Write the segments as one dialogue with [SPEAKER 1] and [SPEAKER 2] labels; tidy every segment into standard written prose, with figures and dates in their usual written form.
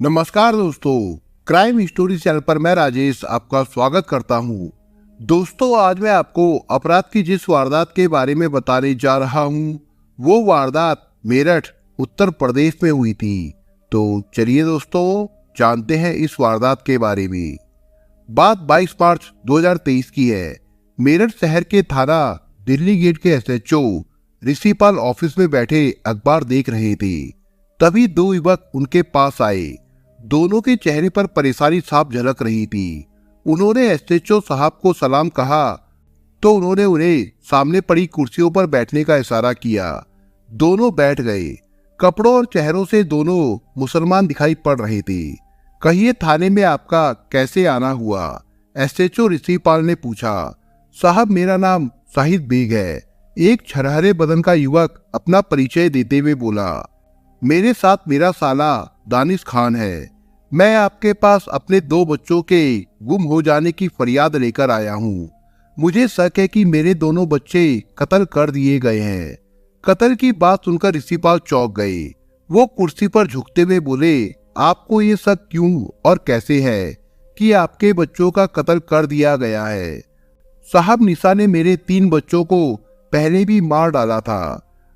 [SPEAKER 1] नमस्कार दोस्तों, crime story channel पर मैं राजेश आपका स्वागत करता हूं। दोस्तों, आज मैं आपको अपराध की जिस वारदात के बारे में बताने जा रहा हूं, वो वारदात मेरठ उत्तर प्रदेश में हुई थी। तो चलिए दोस्तों, जानते हैं इस वारदात के बारे में। बात 22 मार्च 2023 की है। मेरठ शहर के थाना दिल्ली गेट के एसएचओ ऋषिपाल ऑफिस में बैठे अखबार देख रहे थे। तभी दो युवक उनके पास आए। दोनों के चेहरे पर परेशानी साफ झलक रही थी। उन्होंने एसएचओ साहब को सलाम कहा तो उन्होंने उन्हें सामने पड़ी कुर्सियों पर बैठने का इशारा किया। दोनों बैठ गए। कपड़ों और चेहरों से दोनों मुसलमान दिखाई पड़ रहे थे। कहिए, थाने में आपका कैसे आना हुआ? एसएचओ ऋषिपाल ने पूछा। साहब, मेरा नाम शाहिद बेग है। एक छरहरे बदन का युवक अपना परिचय देते हुए बोला। मेरे साथ मेरा साला दानिश खान है। मैं आपके पास अपने दो बच्चों के गुम हो जाने की फरियाद लेकर आया हूँ। मुझे शक है कि मेरे दोनों बच्चे कत्ल कर दिए गए हैं। कत्ल की बात सुनकर ऋषिपाल चौंक गए। वो कुर्सी पर झुकते हुए बोले, आपको ये शक क्यों और कैसे है कि आपके बच्चों का कत्ल कर दिया गया है? साहब, निशा ने मेरे 3 बच्चों को पहले भी मार डाला था।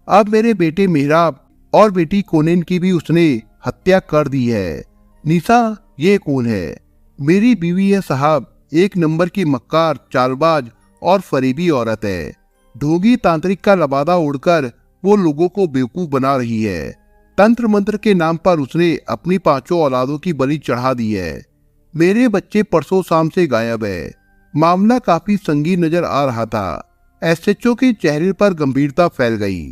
[SPEAKER 1] अब मेरे बेटे मेहराब और बेटी कोनेन की भी उसने हत्या कर दी है। निशा ये कौन है? मेरी बीवी है साहब। एक नंबर की मक्कार, चालबाज और फरेबी औरत है। ढोंगी तांत्रिक का लबादा उड़कर वो लोगों को बेवकूफ बना रही है। तंत्र मंत्र के नाम पर उसने अपनी 5 औलादों की बलि चढ़ा दी है। मेरे बच्चे परसों शाम से गायब है। मामला काफी संगीन नजर आ रहा था। एसएचओ के चेहरे पर गंभीरता फैल गई।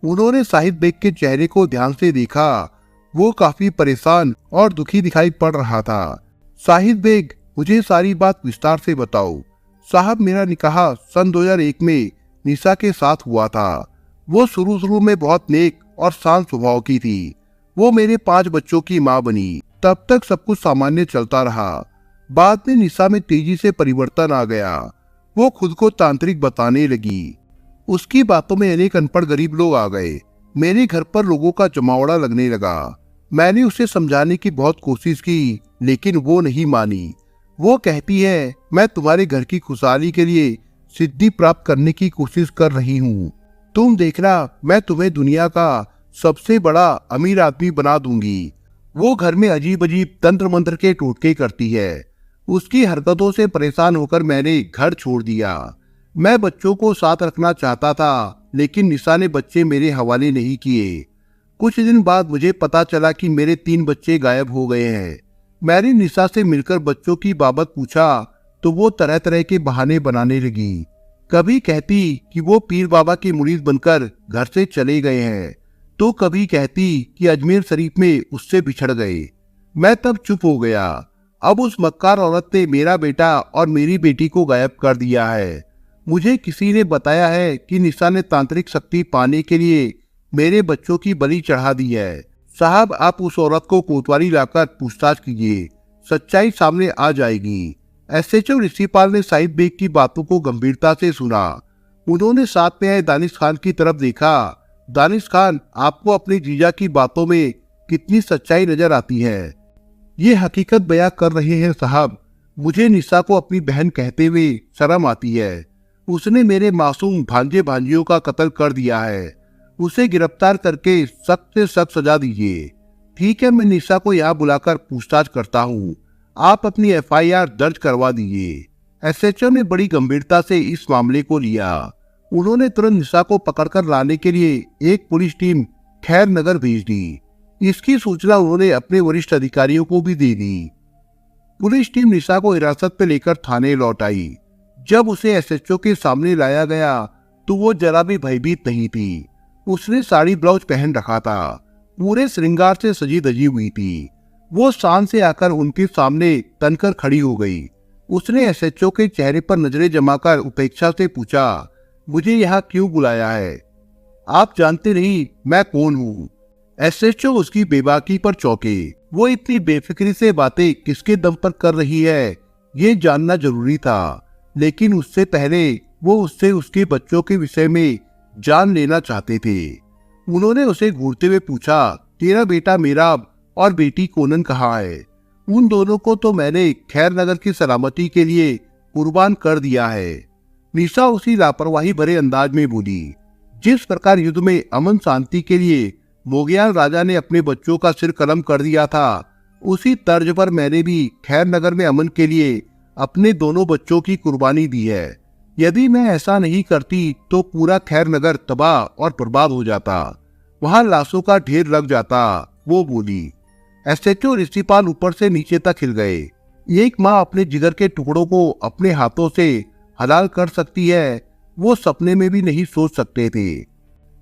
[SPEAKER 1] उन्होंने शाहिद बेग के चेहरे को ध्यान से देखा। वो काफी परेशान और दुखी दिखाई पड़ रहा था। शाहिद बेग, मुझे सारी बात विस्तार से बताओ। साहब, मेरा निकाह सन 2001 में निशा के साथ हुआ था। वो शुरू में बहुत नेक और शांत स्वभाव की थी। वो मेरे 5 बच्चों की माँ बनी। तब तक सब कुछ सामान्य चलता रहा। बाद में निशा में तेजी से परिवर्तन आ गया। वो खुद को तांत्रिक बताने लगी। उसकी बातों में अनेक अनपढ़ गरीब लोग आ गए। मेरे घर पर लोगों का जमावड़ा लगने लगा। मैंने उसे समझाने की बहुत कोशिश की, लेकिन वो नहीं मानी। वो कहती है, मैं तुम्हारे घर की खुशहाली के लिए सिद्धि प्राप्त करने की कोशिश कर रही हूँ। तुम देखना, मैं तुम्हें दुनिया का सबसे बड़ा अमीर आदमी बना दूंगी। वो घर में अजीब अजीब तंत्र मंत्र के टोटके करती है। उसकी हरकतों से परेशान होकर मैंने घर छोड़ दिया। मैं बच्चों को साथ रखना चाहता था, लेकिन निशा ने बच्चे मेरे हवाले नहीं किए। कुछ दिन बाद मुझे पता चला कि मेरे 3 बच्चे गायब हो गए हैं। मैंने निशा से मिलकर बच्चों की बाबत पूछा तो वो तरह तरह के बहाने बनाने लगी। कभी कहती कि वो पीर बाबा के मुरीद बनकर घर से चले गए हैं, तो कभी कहती कि अजमेर शरीफ में उससे बिछड़ गए। मैं तब चुप हो गया। अब उस मक्कार औरत ने मेरा बेटा और मेरी बेटी को गायब कर दिया है। मुझे किसी ने बताया है कि निशा ने तांत्रिक शक्ति पाने के लिए मेरे बच्चों की बलि चढ़ा दी है। साहब, आप उस औरत को कोतवाली लाकर पूछताछ कीजिए। सच्चाई सामने आ जाएगी। एसएचओ ऋषिपाल ने शाहिद बेग की बातों को गंभीरता से सुना। उन्होंने साथ में आए दानिश खान की तरफ देखा। दानिश खान, आपको अपनी जीजा की बातों में कितनी सच्चाई नजर आती है? ये हकीकत बयां कर रहे हैं साहब। मुझे निशा को अपनी बहन कहते हुए शर्म आती है। उसने मेरे मासूम भांजे भांजियों का कत्ल कर दिया है। उसे गिरफ्तार करके सख्त से सख्त सजा दीजिए। ठीक है, मैं निशा को यहाँ बुलाकर पूछताछ करता हूँ। आप अपनी एफआईआर दर्ज करवा दीजिए। एसएचओ ने बड़ी गंभीरता से इस मामले को लिया। उन्होंने तुरंत निशा को पकड़कर लाने के लिए एक पुलिस टीम खैर नगर भेज दी। इसकी सूचना उन्होंने अपने वरिष्ठ अधिकारियों को भी दे दी। पुलिस टीम निशा को हिरासत में लेकर थाने लौट आई। जब उसे एसएचओ के सामने लाया गया तो वो जरा भी भयभीत नहीं थी। उसने साड़ी ब्लाउज पहन रखा था। पूरे श्रृंगार से सजी धजी हुई थी। वो शान से आकर उनके सामने तनकर खड़ी हो गई। उसने एसएचओ के चेहरे पर नजरें जमाकर उपेक्षा से पूछा, मुझे यहाँ क्यों बुलाया है? आप जानते नहीं मैं कौन हूँ? एसएचओ उसकी बेबाकी पर चौंके। वो इतनी बेफिक्री से बातें किसके दम पर कर रही है, ये जानना जरूरी था। लेकिन उससे पहले वो उससे उसके बच्चों के विषय में जान लेना चाहते थे। उन्होंने उसे घूरते हुए पूछा, तेरा बेटा मेहराब और बेटी कोनन कहाँ है? उन दोनों को तो मैंने खैर नगर की सलामती के लिए कुर्बान कर दिया है। निशा उसी लापरवाही भरे अंदाज में बोली जिस प्रकार युद्ध में अमन शांति के लिए मोगयाल राजा ने अपने बच्चों का सिर कलम कर दिया था, उसी तर्ज पर मैंने भी खैर नगर में अमन के लिए अपने दोनों बच्चों की कुर्बानी दी है। यदि मैं ऐसा नहीं करती तो पूरा खैर नगर तबाह और बर्बाद हो जाता, वहां लाशों का ढेर लग जाता, वो बोली। एसएचओ ऋषिपाल ऊपर से नीचे तक हिल गए। एक माँ अपने जिगर के टुकड़ों को अपने हाथों से हलाल कर सकती है, वो सपने में भी नहीं सोच सकते थे।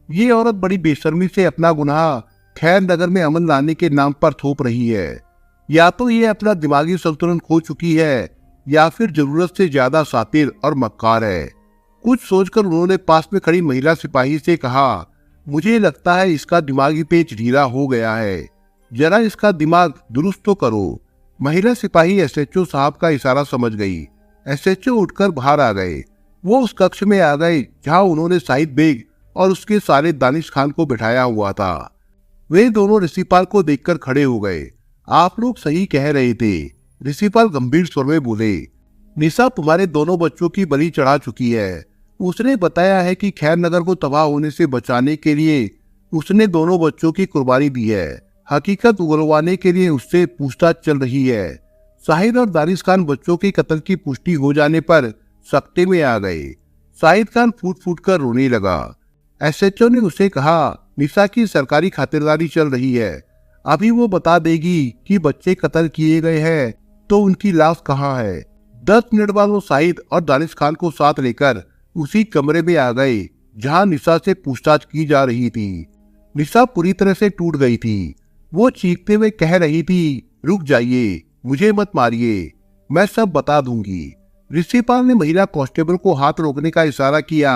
[SPEAKER 1] ये औरत बड़ी बेशर्मी से अपना गुनाह खैर नगर में अमन लाने के नाम पर थोप रही है। या तो ये अपना दिमागी संतुलन खो चुकी है या फिर जरूरत से ज्यादा शातिर और मक्कार है। कुछ सोचकर उन्होंने पास में खड़ी महिला सिपाही से कहा, मुझे लगता है इसका दिमागी पेच ढीला हो गया है, जरा इसका दिमाग दुरुस्त तो करो। महिला सिपाही एसएचओ साहब का इशारा समझ गई। एसएचओ उठकर बाहर आ गए। वो उस कक्ष में आ गए जहां उन्होंने शाहिद बेग और उसके साले दानिश खान को बिठाया हुआ था। वे दोनों ऋषिपाल को देखकर खड़े हो गए। आप लोग सही कह रहे थे, ऋषिपाल गंभीर स्वर में बोले। निशा तुम्हारे दोनों बच्चों की बलि चढ़ा चुकी है। उसने बताया है कि खैर नगर को तबाह होने से बचाने के लिए उसने दोनों बच्चों की कुर्बानी दी है। हकीकत उगलवाने के लिए उससे पूछताछ चल रही है। शाहिद और दानिश खान बच्चों के कत्ल की पुष्टि हो जाने पर सख्ते में आ गए। शाहिद खान फूट फूट कर रोने लगा। एसएचओ ने उसे कहा, निशा की सरकारी खातिरदारी चल रही है, अभी वो बता देगी कि बच्चे कत्ल किए गए हैं तो उनकी लाश कहाँ है। 10 मिनट बाद वो शाहिद और दानिश खान को साथ लेकर उसी कमरे में आ गए जहां निशा से पूछताछ की जा रही थी। निशा पूरी तरह से टूट गई थी। वो चीखते हुए कह रही थी, रुक जाइए, मुझे मत मारिए, मैं सब बता दूंगी। ऋषिपाल ने महिला कांस्टेबल को हाथ रोकने का इशारा किया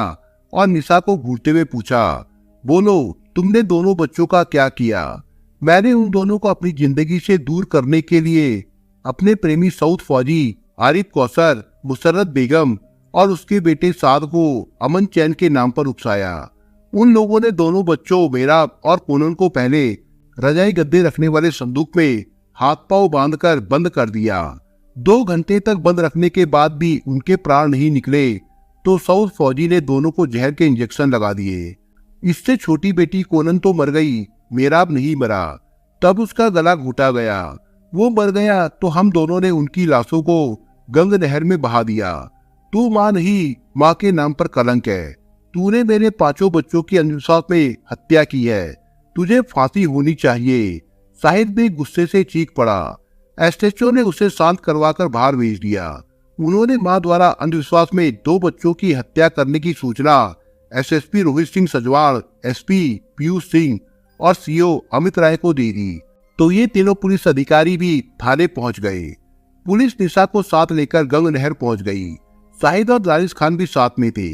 [SPEAKER 1] और निशा को घूरते हुए पूछा, बोलो तुमने दोनों बच्चों का क्या किया? मैंने उन दोनों को अपनी जिंदगी से दूर करने के लिए अपने प्रेमी सऊद फौजी, आरिफ कौसर, मुसर्रत बेगम और उसके बेटे साद को अमन चैन के नाम पर उकसाया। उन लोगों ने दोनों बच्चों मेराब और पूनम को पहले रजाई गद्दे रखने वाले संदूक में हाथ पांव बांधकर बंद कर दिया। 2 घंटे तक बंद रखने के बाद भी उनके प्राण नहीं निकले तो सऊद फौजी ने दोनों को जहर के इंजेक्शन लगा दिए। इससे छोटी बेटी कोनन तो मर गई, मेराब नहीं मरा। तब उसका गला घुटा गया। वो मर गया तो हम दोनों ने उनकी लाशों को गंग नहर में बहा दिया। तू मां नहीं, मां के नाम पर कलंक है। तूने मेरे 5 बच्चों की अंधविश्वास में हत्या की है, तुझे फांसी होनी चाहिए। शाहिद भी गुस्से से चीख पड़ा। एसएचओ ने उसे शांत करवाकर बाहर भेज दिया। उन्होंने मां द्वारा अंधविश्वास में 2 बच्चों की हत्या करने की सूचना एसएसपी रोहित सिंह सजवाड़, एसपी पीयूष सिंह और सीओ अमित राय को दे दी तो ये तीनों पुलिस अधिकारी भी थाने पहुंच गए। पुलिस निशा को साथ लेकर गंग नहर पहुंच गई। शाहिद और दानिश खान भी साथ में थे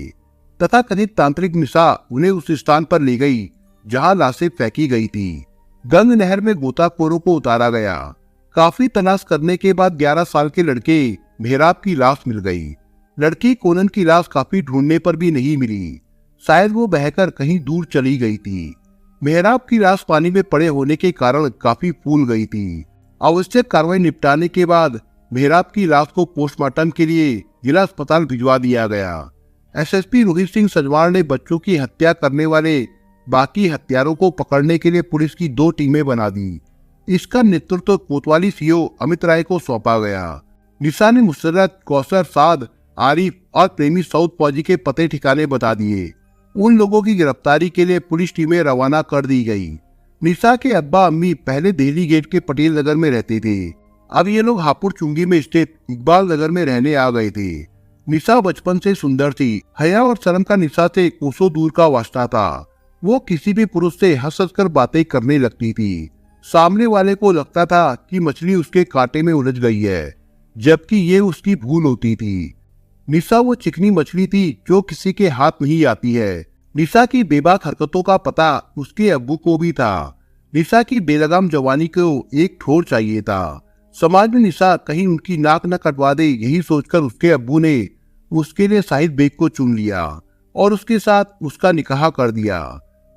[SPEAKER 1] तथा कथित तांत्रिक निशा उन्हें उस स्थान पर ले गई जहां लाशें फेंकी गई थी। गंग नहर में गोताखोरों को उतारा गया। काफी तलाश करने के बाद 11 साल के लड़के मेहराब की लाश मिल गई। लड़की कोनन की लाश काफी ढूंढने पर भी नहीं मिली, शायद वो बहकर कहीं दूर चली गई थी। मेहराब की लाश पानी में पड़े होने के कारण काफी फूल गई थी। आवश्यक कार्रवाई निपटाने के बाद मेहराब की लाश को पोस्टमार्टम के लिए जिला अस्पताल भिजवा दिया गया। एसएसपी रोहित सिंह सजवाड़ ने बच्चों की हत्या करने वाले बाकी हत्यारों को पकड़ने के लिए पुलिस की 2 टीमें बना दी। इसका नेतृत्व कोतवाली सीओ अमित राय को सौंपा गया। निशा ने मुसर्रत, कौसर, साद, आरिफ और प्रेमी सऊद फौजी के पते ठिकाने बता दिए। उन लोगों की गिरफ्तारी के लिए पुलिस टीमें रवाना कर दी गई। निशा के अब्बा अम्मी पहले दिल्ली गेट के पटेल नगर में रहते थे, अब ये लोग हापुड़ चुंगी में स्थित इकबाल नगर में रहने आ गए थे। निशा बचपन से सुंदर थी। हया और शर्म का निशा से कोसों दूर का वास्ता था। वो किसी भी पुरुष से हंस हंस कर बातें करने लगती थी। सामने वाले को लगता था कि मछली उसके कांटे में उलझ गई है, जबकि ये उसकी भूल होती थी। निशा वो चिकनी मछली थी जो किसी के हाथ नहीं आती है। निशा की बेबाक हरकतों का पता उसके अब्बू को भी था। निशा की बेलगाम जवानी को एक ठोर चाहिए था। समाज में निशा कहीं उनकी नाक न कटवा दे, यही सोचकर उसके अब्बू ने उसके लिए शाहिद बेग को चुन लिया और उसके साथ उसका निकाह कर दिया।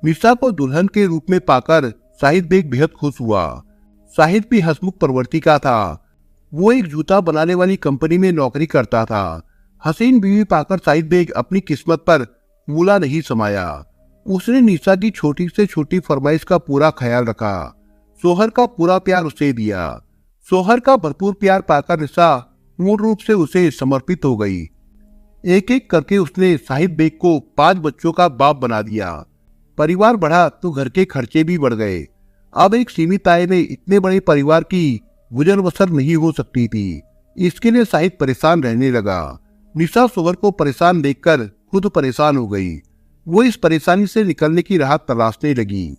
[SPEAKER 1] निशा को दुल्हन के रूप में पाकर शाहिद बेग बेहद खुश हुआ। शाहिद भी हंसमुख प्रवृत्ति का था। वो एक जूता बनाने वाली कंपनी में नौकरी करता था। हसीन बीवी पाकर शाहिद बेग अपनी किस्मत पर मूला नहीं समाया। उसने निशा की छोटी से छोटी फरमाइश का पूरा ख्याल रखा। सोहर का पूरा प्यार उसे दिया। सोहर का भरपूर प्यार पाकर निशा मूल रूप से उसे समर्पित हो गई। एक एक करके उसने शाहिद बेग को 5 बच्चों का बाप बना दिया। परिवार बढ़ा तो घर के खर्चे भी बढ़ गए। अब एक सीमित आय में इतने बड़े परिवार की गुजर बसर नहीं हो सकती थी। इसके लिए शाहिद परेशान रहने लगा। निशा सोहर को परेशान देखकर खुद परेशान हो गई। वो इस परेशानी से निकलने की राह तलाशने लगी।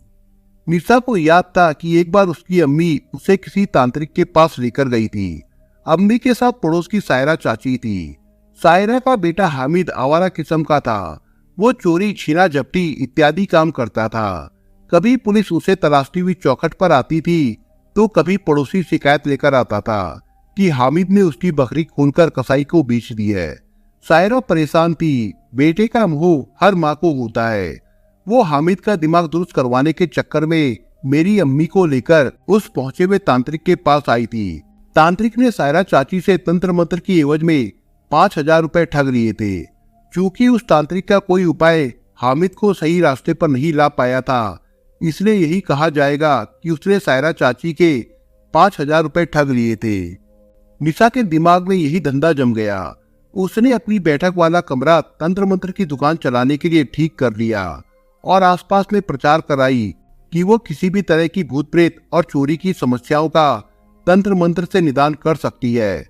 [SPEAKER 1] निशा को याद था कि एक बार उसकी अम्मी उसे किसी तांत्रिक के पास लेकर गई थी। अम्मी के साथ पड़ोस की सायरा चाची थी। सायरा का बेटा हामिद आवारा किस्म का था। वो चोरी, छीना झपटी इत्यादि काम करता था। कभी पुलिस उसे तलाशती हुई चौखट पर आती थी तो कभी पड़ोसी शिकायत लेकर आता था कि हामिद ने उसकी बकरी खोलकर कसाई को बेच दी है। सायरा परेशान थी। बेटे का मोह हर माँ को होता है। वो हामिद का दिमाग दुरुस्त करवाने के चक्कर में मेरी अम्मी को लेकर उस पहुंचे हुए तांत्रिक के पास आई थी। तांत्रिक ने सायरा चाची से तंत्र मंत्र की एवज में 5,000 रुपए ठग लिए थे। चूंकि उस तांत्रिक का कोई उपाय हामिद को सही रास्ते पर नहीं ला पाया था, इसलिए यही कहा जाएगा कि उसने सायरा चाची के 5,000 रुपए ठग लिए थे। निशा के दिमाग में यही धंधा जम गया। उसने अपनी बैठक वाला कमरा तंत्र मंत्र की दुकान चलाने के लिए ठीक कर लिया और आसपास में प्रचार कराई कि वो किसी भी तरह की भूत प्रेत और चोरी की समस्याओं का तंत्र मंत्र से निदान कर सकती है।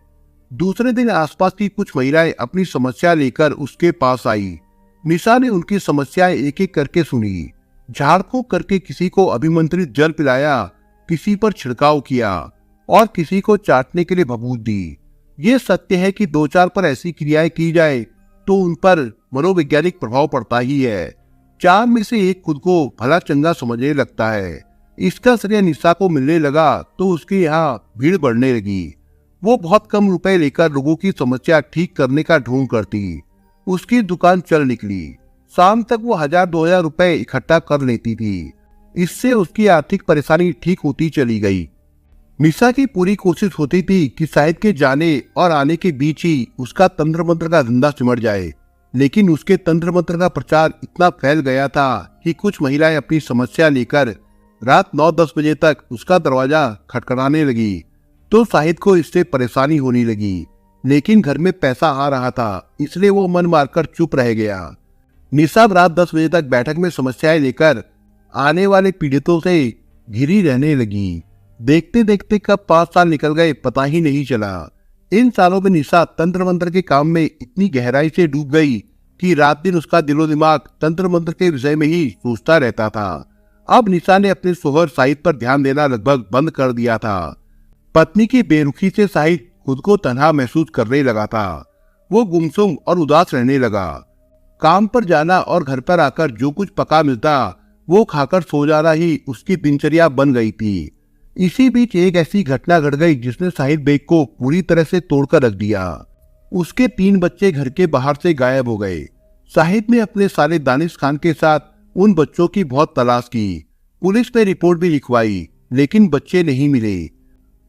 [SPEAKER 1] दूसरे दिन आसपास की कुछ महिलाएं अपनी समस्या लेकर उसके पास आई। निशा ने उनकी समस्याएं एक एक करके सुनी। झाड़ फूंक करके किसी को अभिमंत्रित जल पिलाया, किसी पर छिड़काव किया और किसी को चाटने के लिए भभूत दी। ये सत्य है कि 2-4 पर ऐसी क्रियाएं की जाए तो उन पर मनोवैज्ञानिक प्रभाव पड़ता ही है। 4 में से एक खुद को भला चंगा समझने लगता है। इसका श्रेय निशा को मिलने लगा तो उसके यहाँ भीड़ बढ़ने लगी। वो बहुत कम रुपए लेकर लोगों की समस्या ठीक करने का ढोंग करती। उसकी दुकान चल निकली। शाम तक वो 1,000-2,000 रुपए इकट्ठा कर लेती थी। इससे उसकी आर्थिक परेशानी ठीक होती चली गई। निशा की पूरी कोशिश होती थी कि शाहिद के जाने और आने के बीच ही उसका तंत्र मंत्र का धंधा सिमट जाए, लेकिन उसके तंत्र मंत्र का प्रचार इतना फैल गया था कि कुछ महिलाएं अपनी समस्या लेकर रात 9-10 बजे तक उसका दरवाजा खटखटाने लगी। तो शाहिद को इससे परेशानी होने लगी, लेकिन घर में पैसा आ रहा था, इसलिए वो मन मारकर चुप रह गया। निशा रात 10 बजे तक बैठक में समस्याएं लेकर आने वाले पीड़ितों से घिरी रहने लगी। देखते देखते कब 5 साल निकल गए पता ही नहीं चला। इन सालों में निशा तंत्र मंत्र के काम में इतनी गहराई से डूब गई कि रात दिन उसका दिलो दिमाग तंत्र मंत्र के विषय में ही सोचता रहता था। अब निशा ने अपने शोहर शाहिद पर ध्यान देना लगभग बंद कर दिया था। पत्नी की बेरुखी से शाहिद खुद को तन्हा महसूस करने लगा था। वो गुमसुम और उदास रहने लगा। काम पर जाना और घर पर आकर जो कुछ पका मिलता वो खाकर सो जाना ही उसकी दिनचर्या बन गई थी। इसी बीच एक ऐसी घटना घट गई जिसने शाहिद बेग को पूरी तरह से तोड़कर रख दिया। उसके 3 बच्चे घर के बाहर से गायब हो गए। शाहिद ने अपने साले दानिश खान के साथ उन बच्चों की बहुत तलाश की। पुलिस में रिपोर्ट भी लिखवाई, लेकिन बच्चे नहीं मिले।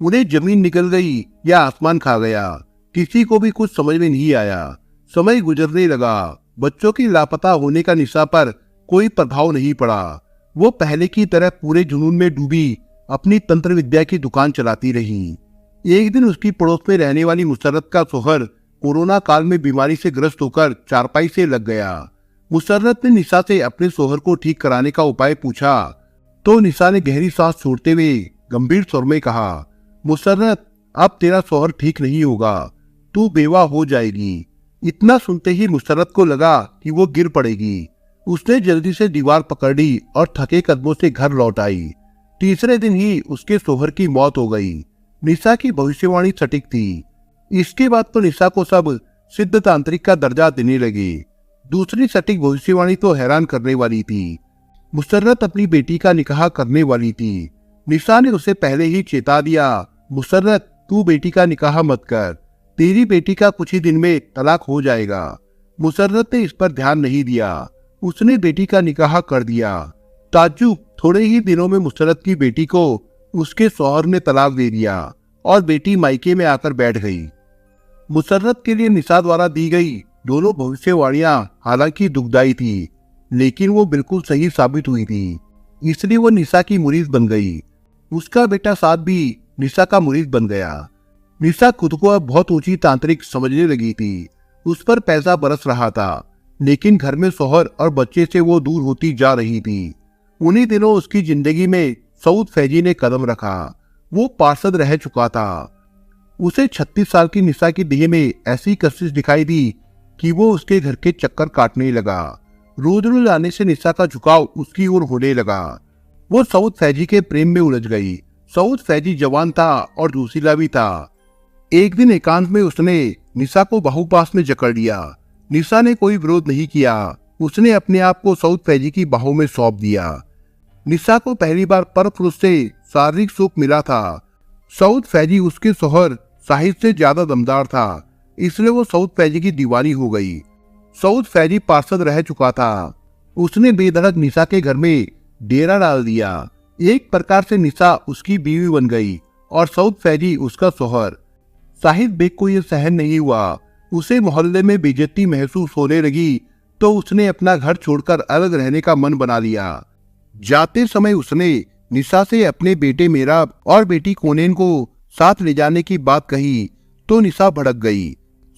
[SPEAKER 1] उन्हें जमीन निकल गई या आसमान खा गया, किसी को भी कुछ समझ में नहीं आया। समय गुजरने लगा। बच्चों की लापता होने का निशा पर कोई प्रभाव नहीं पड़ा। वो पहले की तरह पूरे जुनून में डूबी अपनी तंत्र विद्या की दुकान चलाती रही। एक दिन उसकी पड़ोस में रहने वाली मुसर्रत का शोहर कोरोना काल में बीमारी से ग्रस्त होकर चारपाई से लग गया। मुसर्रत ने निशा से अपने शोहर को ठीक कराने का उपाय पूछा तो निशा ने गहरी सांस छोड़ते हुए गंभीर स्वर में कहा, मुसर्रत, अब तेरा शोहर ठीक नहीं होगा, तू बेवा हो जाएगी। इतना सुनते ही मुसर्रत को लगा कि वो गिर पड़ेगी। उसने जल्दी से दीवार पकड़ ली और थके कदमों से घर लौट आई। तीसरे दिन ही उसके शोहर की मौत हो गई। निशा की भविष्यवाणी सटीक थी। इसके बाद तो निशा को सब सिद्ध तांत्रिक का दर्जा देने लगे। दूसरी सटीक भविष्यवाणी तो हैरान करने वाली थी। मुसर्रत अपनी बेटी का निकाह करने वाली थी। निशा ने उसे पहले ही चेता दिया, मुसर्रत, तू बेटी का निकाह मत कर, तेरी बेटी का कुछ ही दिन में तलाक हो जाएगा। मुसर्रत ने इस पर ध्यान नहीं दिया। उसने बेटी का निकाह कर दिया। ताज्जुब, थोड़े ही दिनों में मुसर्रत की बेटी को उसके शौहर ने तलाक दे दिया और बेटी मायके में आकर बैठ गई। मुसर्रत के लिए निशा द्वारा दी गई दोनों भविष्यवाणियां हालांकि दुखदायी थी, लेकिन वो बिल्कुल सही साबित हुई थी, इसलिए वो निशा की मुरीद बन गई। उसका बेटा साद भी निशा का मुरीद बन गया। निशा खुद को अब बहुत ऊंची तांत्रिक समझने लगी थी। उस पर पैसा बरस रहा था, लेकिन घर में शौहर और बच्चे से वो दूर होती जा रही थी। उन्हीं दिनों उसकी जिंदगी में सऊद फैजी ने कदम रखा। वो पार्षद रह चुका था। उसे 36 साल की निशा की देह में ऐसी कशिश दिखाई दी कि वो उसके घर के चक्कर काटने लगा। रोज रोज आने से निशा का झुकाव उसकी ओर होने लगा। वो सऊद फैजी के प्रेम में उलझ गई। सऊद फैजी जवान था और जोशीला भी था। एक दिन एकांत में उसने निशा को बाहुपास में जकड़ लिया। निशा ने कोई विरोध नहीं किया। उसने अपने आप को सऊद फैजी की बाहों में सौंप दिया। निशा को पहली बार परपुरुष से शारीरिक सुख मिला था। सऊद फैजी उसके शौहर साहिद से ज्यादा दमदार था, इसलिए वो सऊद फैजी की दीवानी हो गई। सऊद फैजी पार्षद रह चुका था। उसने बेधड़क निशा के घर में डेरा डाल दिया। एक प्रकार से निशा उसकी बीवी बन गई और सऊद फैजी उसका शौहर। साहिद बेग को यह सहन नहीं हुआ। उसे मोहल्ले में बेइज्जती महसूस होने लगी, तो उसने अपना घर छोड़कर अलग रहने का मन बना लिया। जाते समय उसने निशा से अपने बेटे मेराब और बेटी कोनेन को साथ ले जाने की बात कही, तो निशा भड़क गई।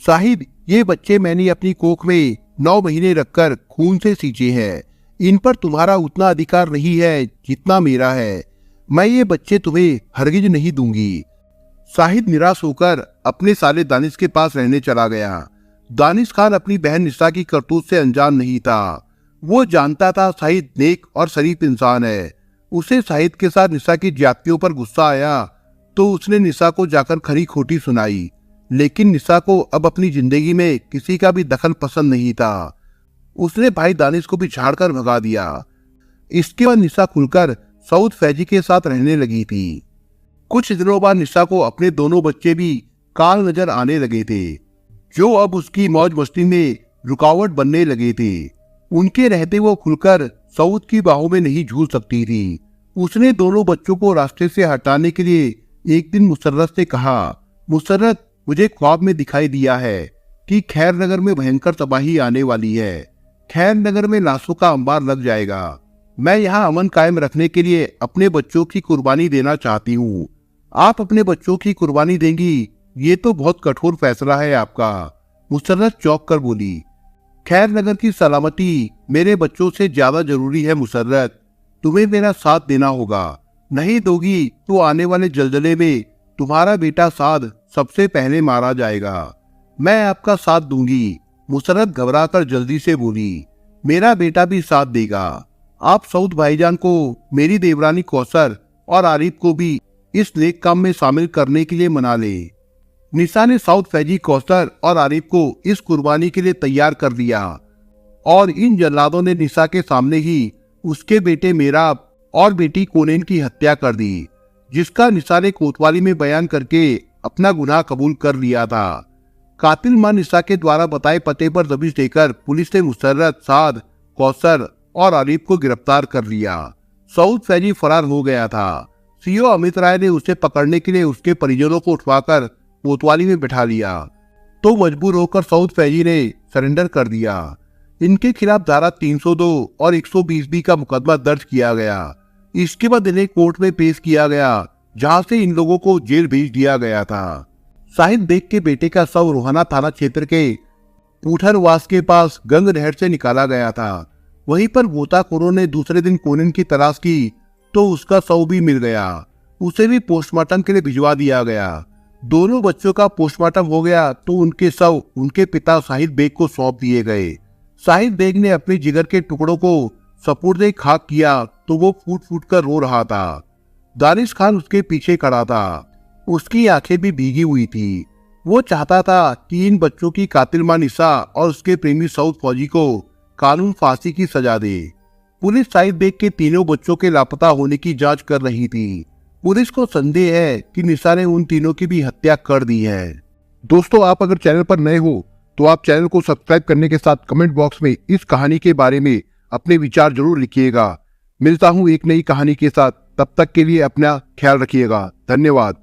[SPEAKER 1] साहिद, ये बच्चे मैंने अपनी कोख में 9 महीने रखकर खून से सींचे हैं। इन पर तुम्हारा उतना अधिकार नहीं है जितना मेरा है। मैं ये बच्चे तुम्हें हरगिज नहीं दूंगी। साहिद निराश होकर अपने साले दानिश के पास रहने चला गया। दानिश खान अपनी बहन निशा की करतूत से अनजान नहीं था। वो जानता था साहिद नेक और शरीफ इंसान है। उसे साहिद के साथ निशा की ज्यादतियों पर गुस्सा आया, तो उसने निशा को जाकर खरी खोटी सुनाई। लेकिन निशा को अब अपनी जिंदगी में किसी का भी दखल पसंद नहीं था। उसने भाई दानिश को भी झाड़कर भगा दिया। इसके बाद निशा खुलकर सऊद फैजी के साथ रहने लगी थी। कुछ दिनों बाद निशा को अपने दोनों बच्चे भी काल नजर आने लगे थे, जो अब उसकी मौज मस्ती में रुकावट बनने लगे थे। उनके रहते वो खुलकर सऊद की बाहों में नहीं झूल सकती थी। उसने दोनों बच्चों को रास्ते से हटाने के लिए एक दिन मुसर्रत से कहा, मुसर्रत, मुझे ख्वाब में दिखाई दिया है कि खैर नगर में भयंकर तबाही आने वाली है। खैर नगर में लाशों का अंबार लग जाएगा। मैं यहाँ अमन कायम रखने के लिए अपने बच्चों की कुर्बानी देना चाहती हूँ। आप अपने बच्चों की कुर्बानी देंगी? ये तो बहुत कठोर फैसला है आपका। मुसर्रत चौंक कर बोली, खैर नगर की सलामती मेरे बच्चों से ज्यादा जरूरी है मुसर्रत। तुम्हें मेरा साथ देना होगा। नहीं दोगी तो आने वाले जलजले में तुम्हारा बेटा साद सबसे पहले मारा जाएगा। मैं आपका साथ दूंगी। मुसर्रत घबराकर जल्दी से बोली, मेरा बेटा भी साथ देगा। आप सऊद भाईजान को, मेरी देवरानी कौसर और आरिफ को भी इस नेक काम में शामिल करने के लिए मना ले। निशा ने सऊद फैजी, कौसर और आरिफ को इस कुर्बानी के लिए तैयार कर दिया और इन जल्लादों ने निशा के सामने ही उसके बेटे मेराब और बेटी कोनेन की हत्या कर दी, जिसका निशा ने कोतवाली में बयान करके अपना गुनाह कबूल कर लिया था। कातिल मां निशा के द्वारा बताए पते पर दबिश देकर पुलिस ने मुसर्रत, साद, कौसर और आरिफ को गिरफ्तार कर लिया। सऊद फैजी फरार हो गया था। सीओ अमित राय ने उसे पकड़ने के लिए उसके परिजनों को उठवाकर कोतवाली में बिठा लिया, तो मजबूर होकर सऊद फैजी ने सरेंडर कर दिया। इनके खिलाफ धारा 302 और 120B का मुकदमा दर्ज किया गया। इसके बाद इन्हें कोर्ट में पेश किया गया, जहां से इन लोगों को जेल भेज दिया गया था। साहिद बेग के बेटे का शव रोहाना थाना क्षेत्र के पूठरवास के पास गंग नहर से निकाला गया था। वहीं पर गोताखोरों ने दूसरे दिन कोनेन की तलाश की, तो उसका शव भी मिल गया। उसे भी पोस्टमार्टम के लिए भिजवा दिया गया। दोनों बच्चों का पोस्टमार्टम हो गया, तो उनके शव उनके पिता साहिद बेग को सौंप दिए गए। साहिद बेग ने अपने जिगर के टुकड़ों को सपुर्दे खाक किया, तो वो फूट फूट कर रो रहा था। दानिश खान उसके पीछे खड़ा था। उसकी आंखें भी भीगी हुई थी। वो चाहता था कि इन बच्चों की कातिल मां निशा और उसके प्रेमी सऊद फौजी को कानून फांसी की सजा दे। पुलिस साहिद बेग के तीनों बच्चों के लापता होने की जांच कर रही थी। पुलिस को संदेह है कि निशा ने उन तीनों की भी हत्या कर दी है। दोस्तों, आप अगर चैनल पर नए हो तो आप चैनल को सब्सक्राइब करने के साथ कमेंट बॉक्स में इस कहानी के बारे में अपने विचार जरूर लिखिएगा। मिलता हूं एक नई कहानी के साथ। तब तक के लिए अपना ख्याल रखिएगा। धन्यवाद।